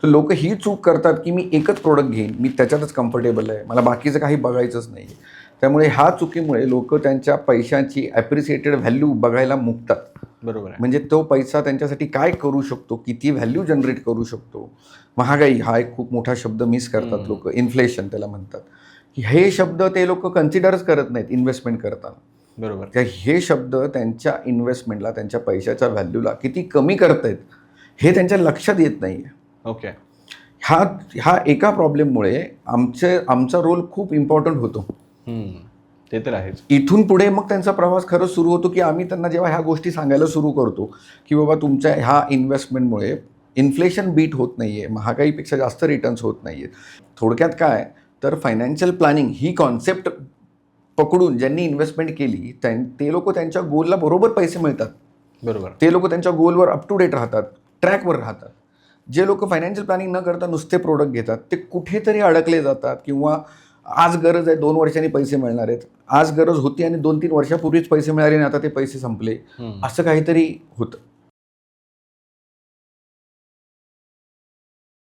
तर लोक ही चूक करतात की मी एकच प्रोडक्ट घेईन, मी त्याच्यातच कम्फर्टेबल आहे, मला बाकीचं काही बघायचंच नाही. त्यामुळे ह्या चुकीमुळे लोक त्यांच्या पैशाची ॲप्रिसिएटेड व्हॅल्यू बघायला मुकतात. बरोबर आहे. म्हणजे तो पैसा त्यांच्यासाठी काय करू शकतो, किती व्हॅल्यू जनरेट करू शकतो. महागाई हा एक खूप मोठा शब्द मिस करतात लोक, इन्फ्लेशन त्याला म्हणतात, की हे शब्द ते लोक कन्सिडरच करत नाहीत इन्व्हेस्टमेंट करताना. बरोबर. त्या हे शब्द त्यांच्या इन्व्हेस्टमेंटला, त्यांच्या पैशाच्या व्हॅल्यूला किती कमी करतायत हे त्यांच्या लक्षात येत नाही आहे. ओके. ह्या एका प्रॉब्लेममुळे आमचा रोल खूप इम्पॉर्टंट होतो. ते तर आहेच. इथून पुढे मग त्यांचा प्रवास खरंच सुरू होतो, की आम्ही त्यांना जेव्हा ह्या गोष्टी सांगायला सुरू करतो, की बाबा तुमच्या ह्या इन्व्हेस्टमेंटमुळे इन्फ्लेशन बीट होत नाही आहे, महागाईपेक्षा जास्त रिटर्न्स होत नाही आहेत. थोडक्यात काय तर फायनान्शियल प्लॅनिंग ही कॉन्सेप्ट पकडून ज्यांनी इन्व्हेस्टमेंट केली ते लोक त्यांच्या गोलला बरोबर पैसे मिळतात. बरोबर. ते लोक त्यांच्या गोलवर अप टू डेट राहतात, ट्रॅकवर राहतात. जे लोक फायनान्शियल प्लॅनिंग न करता नुसते प्रोडक्ट घेतात ते कुठेतरी अडकले जातात, किंवा आज गरज आहे 2 वर्षांनी पैसे मिळणार आहेत, आज गरज होती आणि 2-3 वर्षापूर्वीच पैसे मिळाले आणि आता ते पैसे संपले, असं काहीतरी होतं.